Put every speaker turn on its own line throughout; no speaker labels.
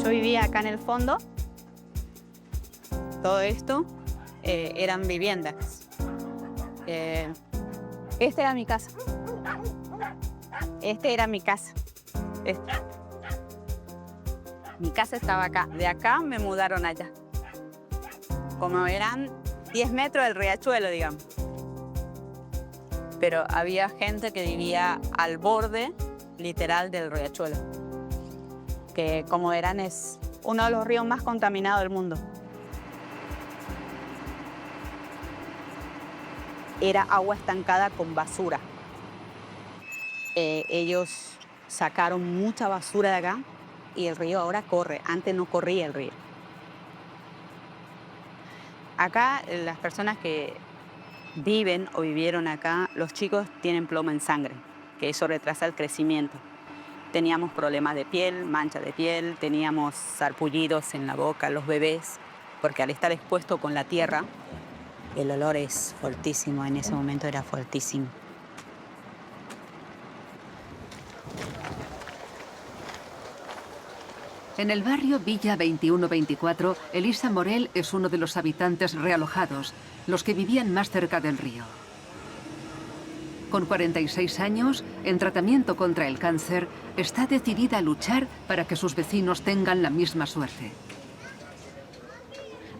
Yo vivía acá en el fondo. Todo esto eran viviendas. Esta era mi casa. Este era mi casa. Mi casa estaba acá. De acá me mudaron allá. Como eran 10 metros del riachuelo, digamos. Pero había gente que vivía al borde literal del riachuelo. Que como verán es uno de los ríos más contaminados del mundo. Era agua estancada con basura. Ellos sacaron mucha basura de acá y el río ahora corre. Antes no corría el río. Acá las personas que viven o vivieron acá, los chicos tienen plomo en sangre, que eso retrasa el crecimiento. Teníamos problemas de piel, manchas de piel, teníamos sarpullidos en la boca, los bebés, porque al estar expuesto con la tierra, el olor es fortísimo, en ese momento era fortísimo.
En el barrio Villa 21-24, Elisa Morel es uno de los habitantes realojados, los que vivían más cerca del río. Con 46 años, en tratamiento contra el cáncer, está decidida a luchar para que sus vecinos tengan la misma suerte.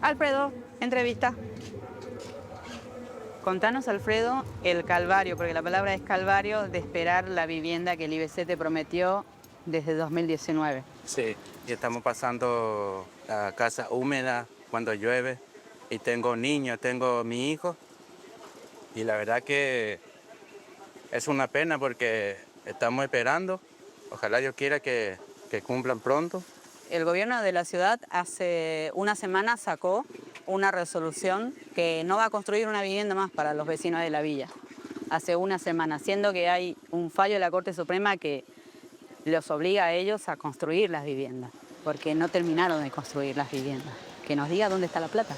Alfredo, entrevista. Contanos, Alfredo, el calvario, porque la palabra es calvario, de esperar la vivienda que el IBC te prometió desde 2019.
Sí, y estamos pasando la casa húmeda cuando llueve y tengo niños, tengo mi hijo y la verdad que es una pena porque estamos esperando. Ojalá Dios quiera que cumplan pronto.
El gobierno de la ciudad hace una semana sacó una resolución que no va a construir una vivienda más para los vecinos de la villa. Hace una semana, siendo que hay un fallo de la Corte Suprema que los obliga a ellos a construir las viviendas, porque no terminaron de construir las viviendas. Que nos diga dónde está la plata.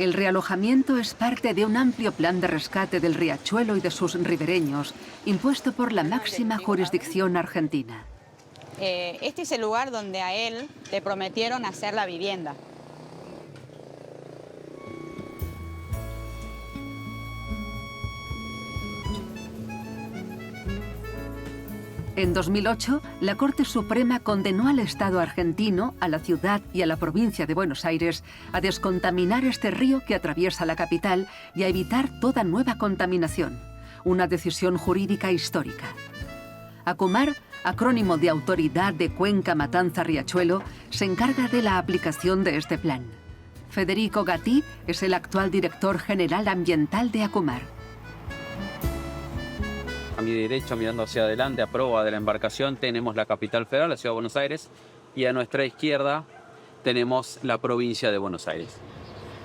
El realojamiento es parte de un amplio plan de rescate del riachuelo y de sus ribereños, impuesto por la máxima jurisdicción argentina.
Este es el lugar donde a él le prometieron hacer la vivienda.
En 2008, la Corte Suprema condenó al Estado argentino, a la ciudad y a la provincia de Buenos Aires a descontaminar este río que atraviesa la capital y a evitar toda nueva contaminación. Una decisión jurídica histórica. ACUMAR, acrónimo de Autoridad de Cuenca Matanza Riachuelo, se encarga de la aplicación de este plan. Federico Gatti es el actual director general ambiental de ACUMAR.
A mi derecha, mirando hacia adelante, a proa de la embarcación, tenemos la capital federal, la ciudad de Buenos Aires, y a nuestra izquierda tenemos la provincia de Buenos Aires.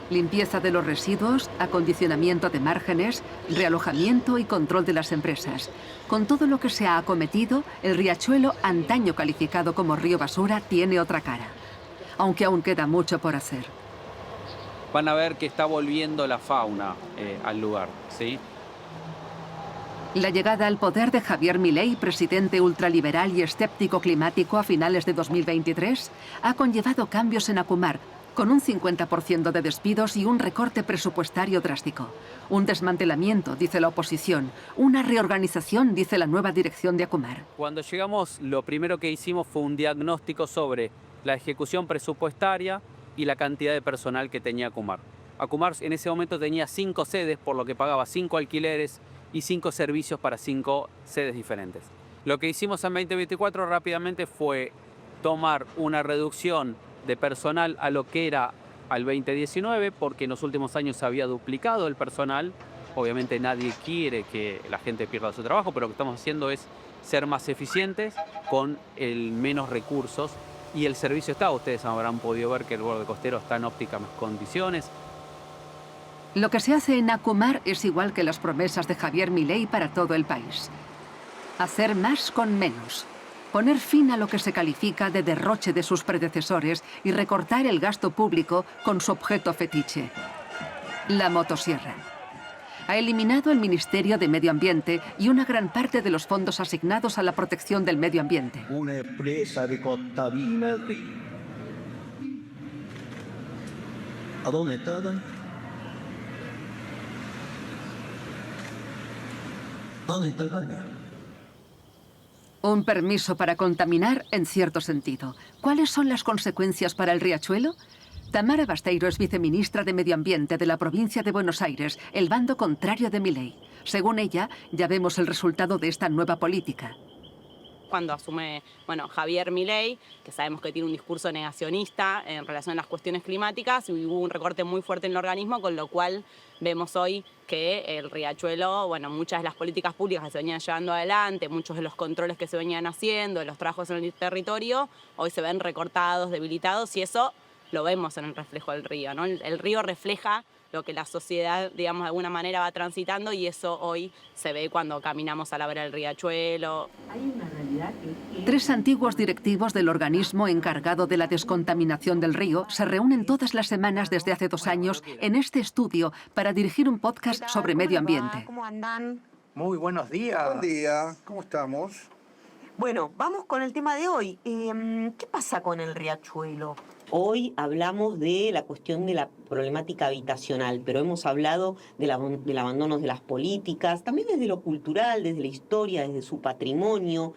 Limpieza de los residuos, acondicionamiento de márgenes, realojamiento y control de las empresas. Con todo lo que se ha acometido, el riachuelo, antaño calificado como río basura, tiene otra cara. Aunque aún queda mucho por hacer.
Van a ver que está volviendo la fauna al lugar, ¿sí?
La llegada al poder de Javier Milei, presidente ultraliberal y escéptico climático a finales de 2023, ha conllevado cambios en ACUMAR, con un 50% de despidos y un recorte presupuestario drástico. Un desmantelamiento, dice la oposición. Una reorganización, dice la nueva dirección de ACUMAR.
Cuando llegamos, lo primero que hicimos fue un diagnóstico sobre la ejecución presupuestaria y la cantidad de personal que tenía ACUMAR. ACUMAR en ese momento tenía 5 sedes, por lo que pagaba 5 alquileres y 5 servicios para 5 sedes diferentes. Lo que hicimos en 2024 rápidamente fue tomar una reducción de personal a lo que era al 2019, porque en los últimos años se había duplicado el personal. Obviamente nadie quiere que la gente pierda su trabajo, pero lo que estamos haciendo es ser más eficientes con menos recursos. Y el servicio está, ustedes habrán podido ver que el borde costero está en óptimas condiciones.
Lo que se hace en ACUMAR es igual que las promesas de Javier Milei para todo el país. Hacer más con menos. Poner fin a lo que se califica de derroche de sus predecesores y recortar el gasto público con su objeto fetiche, la motosierra. ha eliminado el Ministerio de Medio Ambiente y una gran parte de los fondos asignados a la protección del medio ambiente.
Una empresa que contamina el río. ¿A dónde están? ¿Dónde está el baño?
Un permiso para contaminar en cierto sentido. ¿Cuáles son las consecuencias para el riachuelo? Tamara Basteiro es viceministra de Medio Ambiente de la provincia de Buenos Aires, el bando contrario de Milei. Según ella, ya vemos el resultado de esta nueva política.
Cuando asume, Javier Milei, que sabemos que tiene un discurso negacionista en relación a las cuestiones climáticas, y hubo un recorte muy fuerte en el organismo, con lo cual vemos hoy que el riachuelo, muchas de las políticas públicas que se venían llevando adelante, muchos de los controles que se venían haciendo, de los trabajos en el territorio, hoy se ven recortados, debilitados, y eso lo vemos en el reflejo del río, ¿no? El río refleja lo que la sociedad, digamos, de alguna manera va transitando, y eso hoy se ve cuando caminamos a la vera del riachuelo.
Hay una realidad que...
3 antiguos directivos del organismo encargado de la descontaminación del río se reúnen todas las semanas desde hace 2 años en este estudio para dirigir un podcast sobre medio ambiente.
¿Cómo andan?
Muy buenos días.
Buen día, ¿cómo estamos?
Bueno, vamos con el tema de hoy. ¿Qué pasa con el riachuelo?
Hoy hablamos de la cuestión de la problemática habitacional, pero hemos hablado del abandono de las políticas, también desde lo cultural, desde la historia, desde su patrimonio.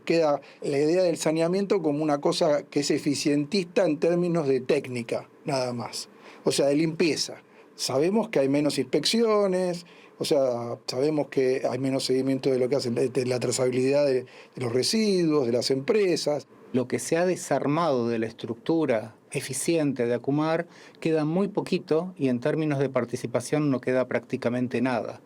Queda la idea del saneamiento como una cosa que es eficientista en términos de técnica, nada más. O sea, de limpieza. Sabemos que hay menos inspecciones, sabemos que hay menos seguimiento de lo que hacen, de la trazabilidad de los residuos, de las empresas.
Lo que se ha desarmado de la estructura eficiente de Acumar queda muy poquito, y en términos de participación no queda prácticamente nada,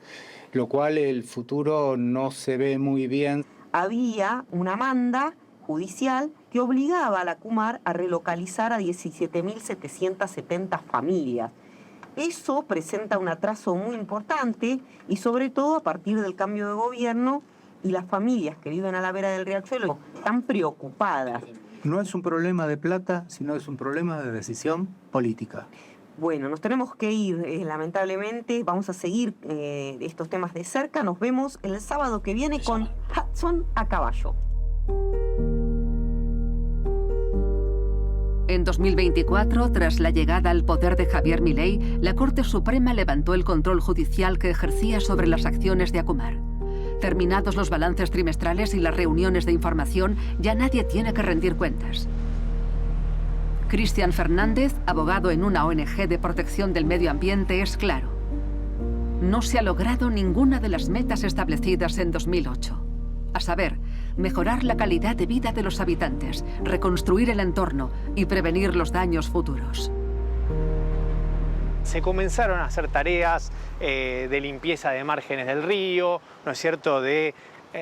lo cual el futuro no se ve muy bien.
Había una manda judicial que obligaba a la Acumar a relocalizar a 17.770 familias. Eso presenta un atraso muy importante, y sobre todo a partir del cambio de gobierno, y las familias que viven a la vera del riachuelo están preocupadas.
No es un problema de plata, sino es un problema de decisión política.
Bueno, nos tenemos que ir, lamentablemente. Vamos a seguir estos temas de cerca. Nos vemos el sábado que viene con Hudson a caballo.
En 2024, tras la llegada al poder de Javier Milei, la Corte Suprema levantó el control judicial que ejercía sobre las acciones de Acumar. Terminados los balances trimestrales y las reuniones de información, ya nadie tiene que rendir cuentas. Cristian Fernández, abogado en una ONG de protección del medio ambiente, es claro. No se ha logrado ninguna de las metas establecidas en 2008. A saber, mejorar la calidad de vida de los habitantes, reconstruir el entorno y prevenir los daños futuros.
Se comenzaron a hacer tareas de limpieza de márgenes del río, ¿no es cierto?, de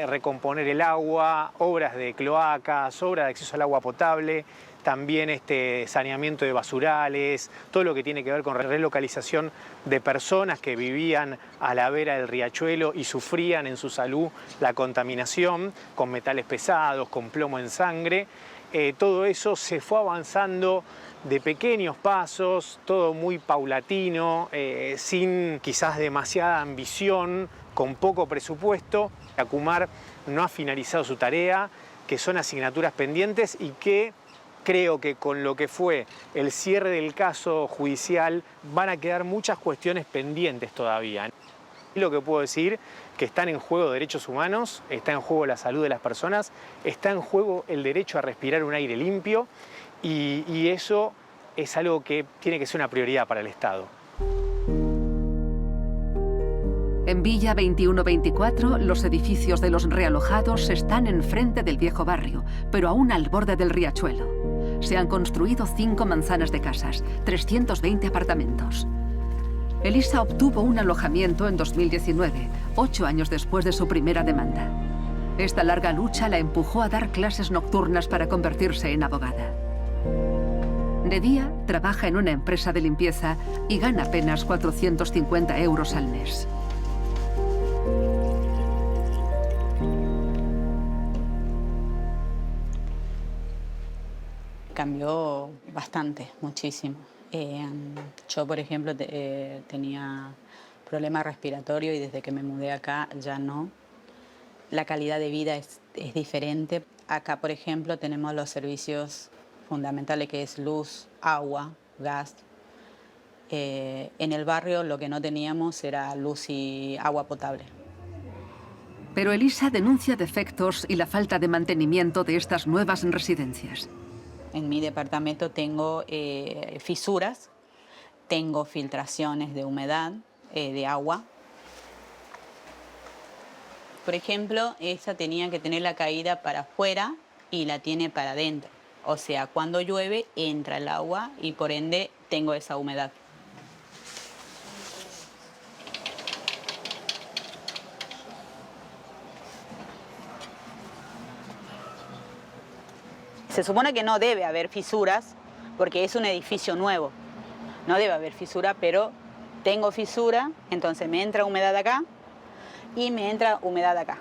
recomponer el agua, obras de cloacas, obras de acceso al agua potable, también saneamiento de basurales, todo lo que tiene que ver con relocalización de personas que vivían a la vera del riachuelo y sufrían en su salud la contaminación con metales pesados, con plomo en sangre. Todo eso se fue avanzando de pequeños pasos, todo muy paulatino, sin quizás demasiada ambición, con poco presupuesto. Acumar no ha finalizado su tarea, que son asignaturas pendientes, y que creo que con lo que fue el cierre del caso judicial van a quedar muchas cuestiones pendientes todavía. Lo que puedo decir, que están en juego derechos humanos, está en juego la salud de las personas, está en juego el derecho a respirar un aire limpio, y eso es algo que tiene que ser una prioridad para el Estado.
En Villa 2124, los edificios de los realojados están enfrente del viejo barrio, pero aún al borde del riachuelo. Se han construido 5 manzanas de casas, 320 apartamentos. Elisa obtuvo un alojamiento en 2019, 8 años después de su primera demanda. Esta larga lucha la empujó a dar clases nocturnas para convertirse en abogada. De día, trabaja en una empresa de limpieza y gana apenas 450 euros al mes.
Cambió bastante, muchísimo. Yo, por ejemplo, tenía problema respiratorio y desde que me mudé acá ya no. La calidad de vida es diferente. Acá, por ejemplo, tenemos los servicios fundamentales que es luz, agua, gas. En el barrio lo que no teníamos era luz y agua potable.
Pero Elisa denuncia defectos y la falta de mantenimiento de estas nuevas residencias.
En mi departamento tengo fisuras, tengo filtraciones de humedad, de agua. Por ejemplo, esa tenía que tener la caída para afuera y la tiene para adentro. O sea, cuando llueve entra el agua y por ende tengo esa humedad. Se supone que no debe haber fisuras porque es un edificio nuevo. No debe haber fisura, pero tengo fisura, entonces me entra humedad acá y me entra humedad acá.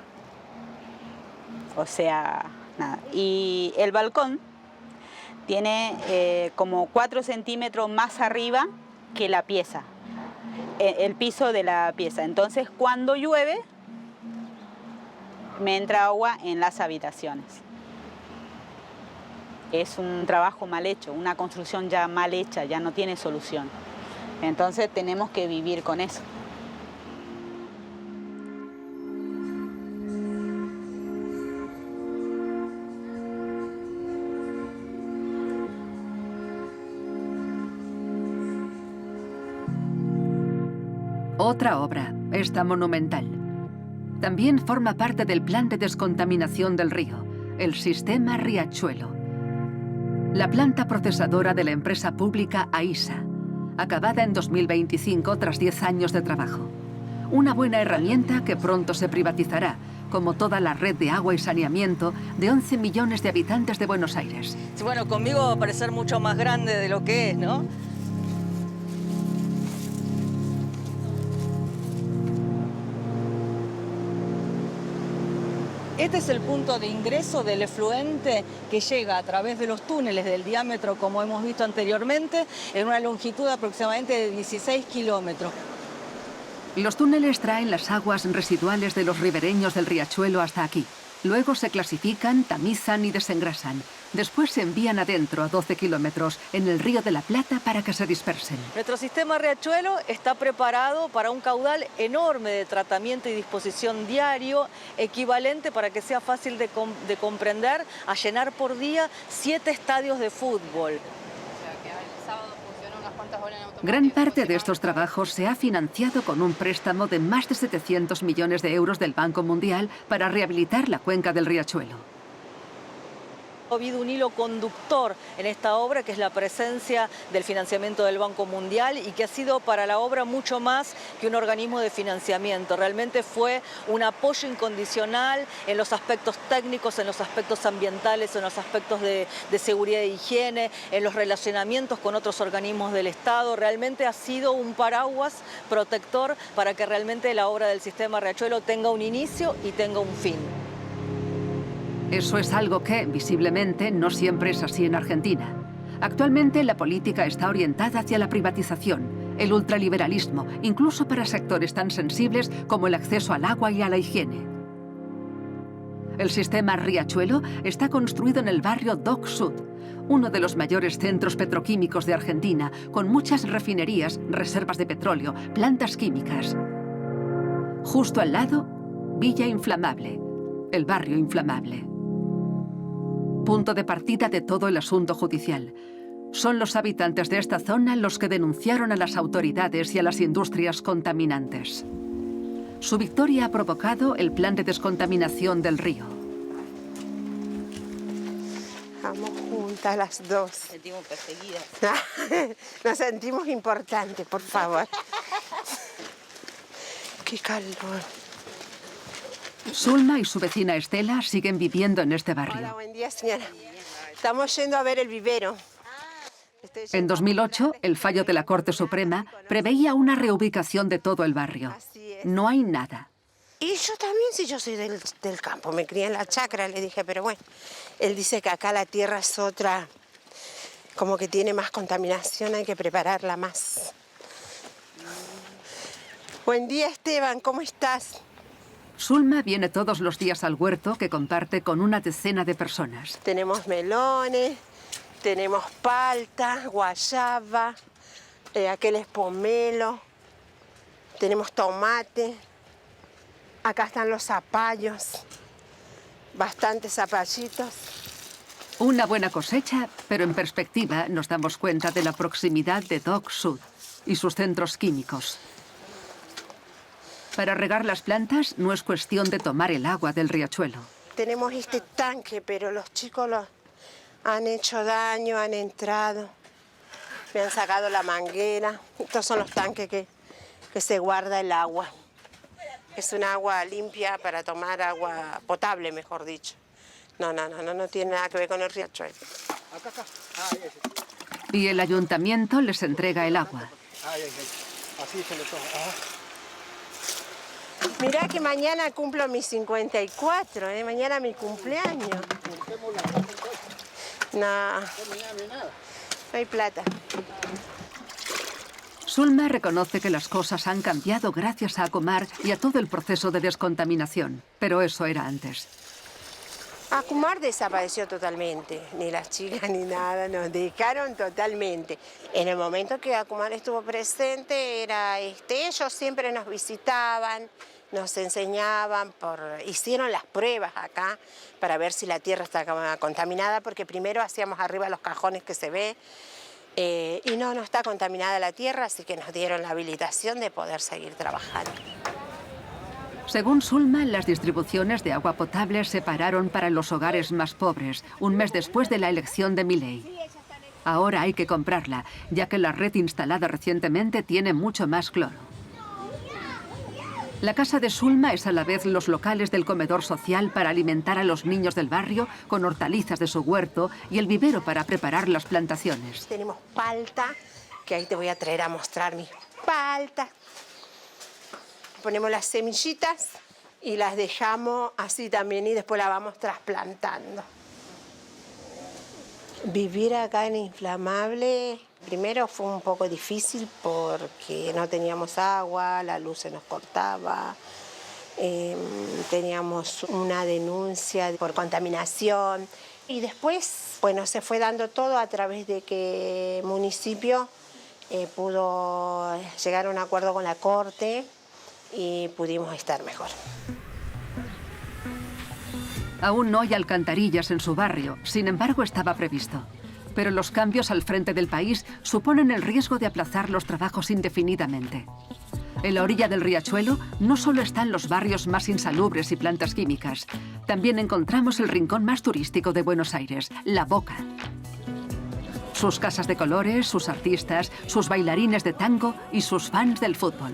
O sea, nada. Y el balcón tiene como 4 centímetros más arriba que la pieza, el piso de la pieza. Entonces, cuando llueve, me entra agua en las habitaciones. Es un trabajo mal hecho, una construcción ya mal hecha, ya no tiene solución. Entonces tenemos que vivir con eso.
Otra obra, esta monumental. También forma parte del plan de descontaminación del río, el sistema Riachuelo. La planta procesadora de la empresa pública AISA, acabada en 2025 tras 10 años de trabajo. Una buena herramienta que pronto se privatizará, como toda la red de agua y saneamiento de 11 millones de habitantes de Buenos Aires.
Bueno, conmigo va a parecer mucho más grande de lo que es, ¿no? Este es el punto de ingreso del efluente que llega a través de los túneles del diámetro, como hemos visto anteriormente, en una longitud aproximadamente de 16 kilómetros.
Los túneles traen las aguas residuales de los ribereños del riachuelo hasta aquí. Luego se clasifican, tamizan y desengrasan. Después se envían adentro a 12 kilómetros en el Río de la Plata para que se dispersen.
Nuestro sistema Riachuelo está preparado para un caudal enorme de tratamiento y disposición diario, equivalente, para que sea fácil de comprender, a llenar por día 7 estadios de fútbol.
Gran parte de estos trabajos se ha financiado con un préstamo de más de 700 millones de euros del Banco Mundial para rehabilitar la cuenca del riachuelo.
Ha habido un hilo conductor en esta obra, que es la presencia del financiamiento del Banco Mundial, y que ha sido para la obra mucho más que un organismo de financiamiento. Realmente fue un apoyo incondicional en los aspectos técnicos, en los aspectos ambientales, en los aspectos de seguridad e higiene, en los relacionamientos con otros organismos del Estado. Realmente ha sido un paraguas protector para que realmente la obra del sistema Riachuelo tenga un inicio y tenga un fin.
Eso es algo que, visiblemente, no siempre es así en Argentina. Actualmente la política está orientada hacia la privatización, el ultraliberalismo, incluso para sectores tan sensibles como el acceso al agua y a la higiene. El sistema Riachuelo está construido en el barrio Dock Sud, uno de los mayores centros petroquímicos de Argentina, con muchas refinerías, reservas de petróleo, plantas químicas. Justo al lado, Villa Inflamable, el barrio inflamable. Punto de partida de todo el asunto judicial. Son los habitantes de esta zona los que denunciaron a las autoridades y a las industrias contaminantes. Su victoria ha provocado el plan de descontaminación del río.
Vamos juntas las dos.
Nos sentimos perseguidas.
Nos sentimos importantes, por favor. Qué calor.
Zulma y su vecina Estela siguen viviendo en este barrio.
Hola, buen día, señora. Estamos yendo a ver el vivero.
En 2008, el fallo de la Corte Suprema preveía una reubicación de todo el barrio. No hay nada.
Y yo también, si yo soy del campo, me crié en la chacra, le dije, pero bueno, él dice que acá la tierra es otra, como que tiene más contaminación, hay que prepararla más. Buen día, Esteban, ¿cómo estás?
Zulma viene todos los días al huerto que comparte con una decena de personas.
Tenemos melones, tenemos palta, guayaba, aquel es pomelo, tenemos tomate, acá están los zapallos, bastantes zapallitos.
Una buena cosecha, pero en perspectiva nos damos cuenta de la proximidad de Dock Sud y sus centros químicos. Para regar las plantas no es cuestión de tomar el agua del riachuelo.
Tenemos este tanque, pero los chicos han hecho daño, han entrado, me han sacado la manguera. Estos son los tanques que se guarda el agua. Es un agua limpia para tomar, agua potable, mejor dicho. No tiene nada que ver con el riachuelo.
Y el ayuntamiento les entrega el agua.
Así se lo toma.
Mirá que mañana cumplo mis 54, mañana mi cumpleaños. No hay plata.
Zulma reconoce que las cosas han cambiado gracias a Acumar y a todo el proceso de descontaminación, pero eso era antes.
Acumar desapareció totalmente, ni las chicas ni nada, nos dejaron totalmente. En el momento que Acumar estuvo presente, ellos siempre nos visitaban, nos enseñaban, hicieron las pruebas acá para ver si la tierra estaba contaminada, porque primero hacíamos arriba los cajones que se ve, y no está contaminada la tierra, así que nos dieron la habilitación de poder seguir trabajando.
Según Zulma, las distribuciones de agua potable se pararon para los hogares más pobres, un mes después de la elección de Milei. Ahora hay que comprarla, ya que la red instalada recientemente tiene mucho más cloro. La casa de Zulma es a la vez los locales del comedor social para alimentar a los niños del barrio con hortalizas de su huerto y el vivero para preparar las plantaciones.
Tenemos palta, que ahí te voy a traer a mostrar mis paltas. Ponemos las semillitas y las dejamos así también y después las vamos trasplantando. Vivir acá en Inflamable, primero fue un poco difícil porque no teníamos agua, la luz se nos cortaba, teníamos una denuncia por contaminación y después, bueno, se fue dando todo a través de que el municipio pudo llegar a un acuerdo con la Corte y pudimos estar mejor.
Aún no hay alcantarillas en su barrio, sin embargo estaba previsto. Pero los cambios al frente del país suponen el riesgo de aplazar los trabajos indefinidamente. En la orilla del riachuelo no solo están los barrios más insalubres y plantas químicas, también encontramos el rincón más turístico de Buenos Aires, La Boca. Sus casas de colores, sus artistas, sus bailarines de tango y sus fans del fútbol.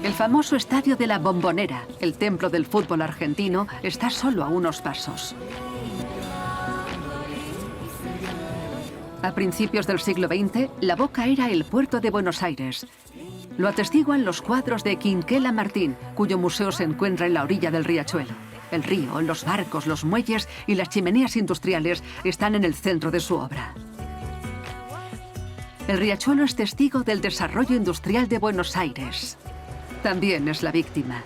El famoso estadio de la Bombonera, el templo del fútbol argentino, está solo a unos pasos. A principios del siglo XX, La Boca era el puerto de Buenos Aires. Lo atestiguan los cuadros de Quinquela Martín, cuyo museo se encuentra en la orilla del riachuelo. El río, los barcos, los muelles y las chimeneas industriales están en el centro de su obra. El riachuelo es testigo del desarrollo industrial de Buenos Aires. También es la víctima.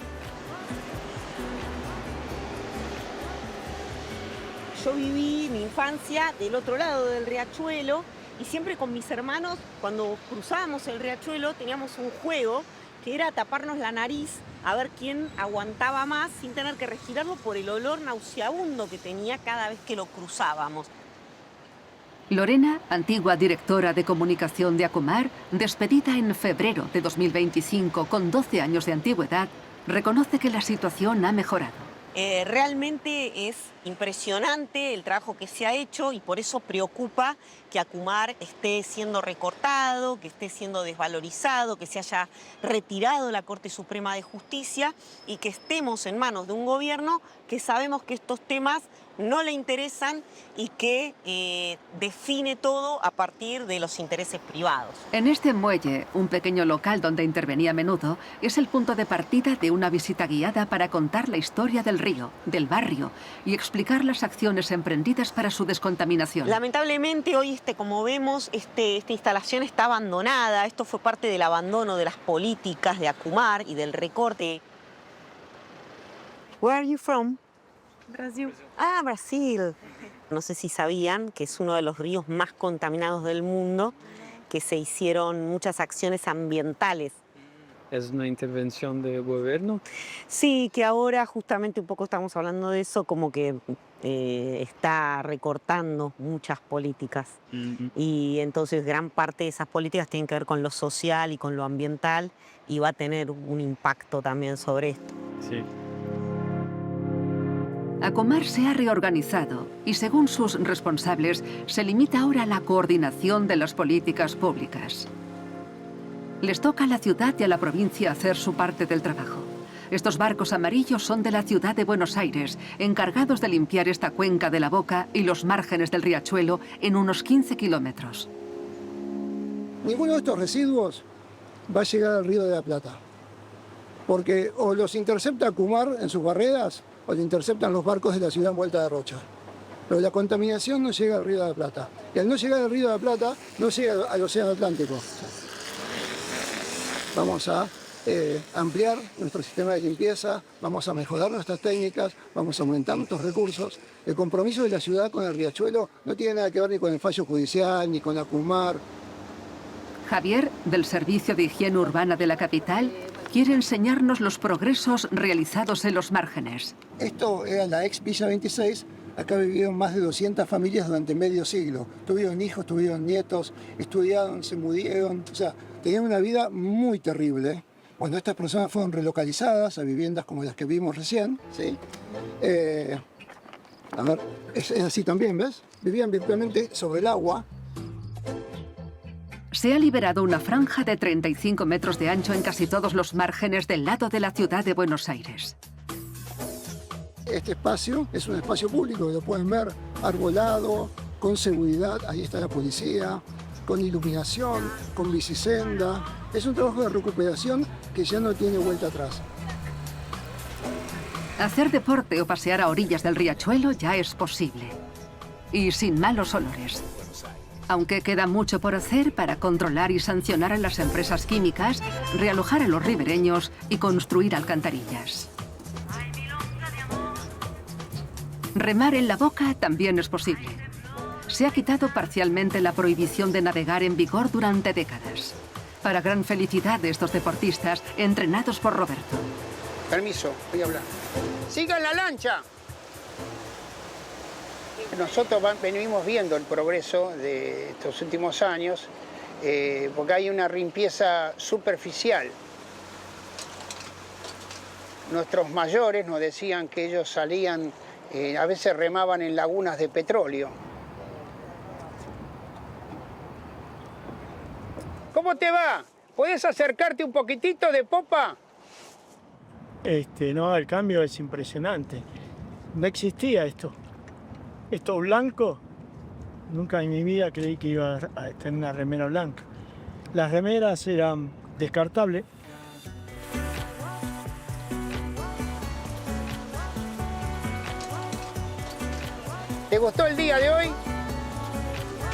Yo viví mi infancia del otro lado del riachuelo y siempre con mis hermanos, cuando cruzábamos el riachuelo, teníamos un juego que era taparnos la nariz a ver quién aguantaba más sin tener que respirarlo por el olor nauseabundo que tenía cada vez que lo cruzábamos.
Lorena, antigua directora de comunicación de Acumar, despedida en febrero de 2025 con 12 años de antigüedad, reconoce que la situación ha mejorado.
Realmente es impresionante el trabajo que se ha hecho y por eso preocupa que Acumar esté siendo recortado, que esté siendo desvalorizado, que se haya retirado la Corte Suprema de Justicia y que estemos en manos de un gobierno que sabemos que estos temas no le interesan y que define todo a partir de los intereses privados.
En este muelle, un pequeño local donde intervenía a menudo, es el punto de partida de una visita guiada para contar la historia del río, del barrio y explicar las acciones emprendidas para su descontaminación.
Lamentablemente hoy, como vemos, esta instalación está abandonada. Esto fue parte del abandono de las políticas de Acumar y del recorte. Where are you from?
Brasil.
Ah, Brasil. No sé si sabían que es uno de los ríos más contaminados del mundo, que se hicieron muchas acciones ambientales.
¿Es una intervención del gobierno?
Sí, que ahora justamente un poco estamos hablando de eso, como que está recortando muchas políticas. Y entonces gran parte de esas políticas tienen que ver con lo social y con lo ambiental y va a tener un impacto también sobre esto.
Sí.
Acumar se ha reorganizado y, según sus responsables, se limita ahora a la coordinación de las políticas públicas. Les toca a la ciudad y a la provincia hacer su parte del trabajo. Estos barcos amarillos son de la ciudad de Buenos Aires, encargados de limpiar esta cuenca de la Boca y los márgenes del riachuelo en unos 15 kilómetros.
Ninguno de estos residuos va a llegar al Río de la Plata, porque o los intercepta Acumar en sus barreras o lo interceptan los barcos de la ciudad envuelta de Rocha. Pero la contaminación no llega al Río de la Plata. Y al no llegar al Río de la Plata, no llega al Océano Atlántico. Vamos a ampliar nuestro sistema de limpieza, vamos a mejorar nuestras técnicas, vamos a aumentar nuestros recursos. El compromiso de la ciudad con el riachuelo no tiene nada que ver ni con el fallo judicial, ni con Acumar.
Javier, del Servicio de Higiene Urbana de la capital, quiere enseñarnos los progresos realizados en los márgenes.
Esto era la ex Villa 26. Acá vivieron más de 200 familias durante medio siglo. Tuvieron hijos, tuvieron nietos, estudiaron, se murieron. O sea, tenían una vida muy terrible. Cuando estas personas fueron relocalizadas a viviendas como las que vimos recién, ¿sí? A ver, es así también, ¿ves? Vivían virtualmente sobre el agua.
Se ha liberado una franja de 35 metros de ancho en casi todos los márgenes del lado de la ciudad de Buenos Aires.
Este espacio es un espacio público, lo pueden ver, arbolado, con seguridad, ahí está la policía, con iluminación, con bicisenda. Es un trabajo de recuperación que ya no tiene vuelta atrás.
Hacer deporte o pasear a orillas del riachuelo ya es posible. Y sin malos olores. Aunque queda mucho por hacer para controlar y sancionar a las empresas químicas, realojar a los ribereños y construir alcantarillas. Remar en la Boca también es posible. Se ha quitado parcialmente la prohibición de navegar en vigor durante décadas. Para gran felicidad de estos deportistas, entrenados por Roberto.
Permiso, voy a hablar. ¡Sigan la lancha! Nosotros venimos viendo el progreso de estos últimos años porque hay una limpieza superficial. Nuestros mayores nos decían que ellos salían, a veces remaban en lagunas de petróleo. ¿Cómo te va? ¿Puedes acercarte un poquitito de popa?
No, el cambio es impresionante. No existía esto. Esto blanco, nunca en mi vida creí que iba a tener una remera blanca. Las remeras eran descartables.
¿Te gustó el día de hoy?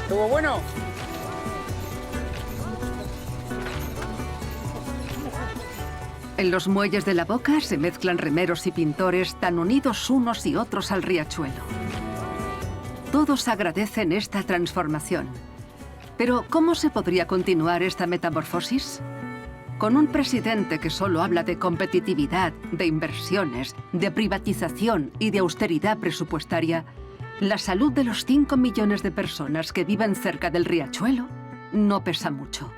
¿Estuvo bueno?
En los muelles de la Boca se mezclan remeros y pintores tan unidos unos y otros al riachuelo. Todos agradecen esta transformación. Pero, ¿cómo se podría continuar esta metamorfosis? Con un presidente que solo habla de competitividad, de inversiones, de privatización y de austeridad presupuestaria, la salud de los 5 millones de personas que viven cerca del riachuelo no pesa mucho.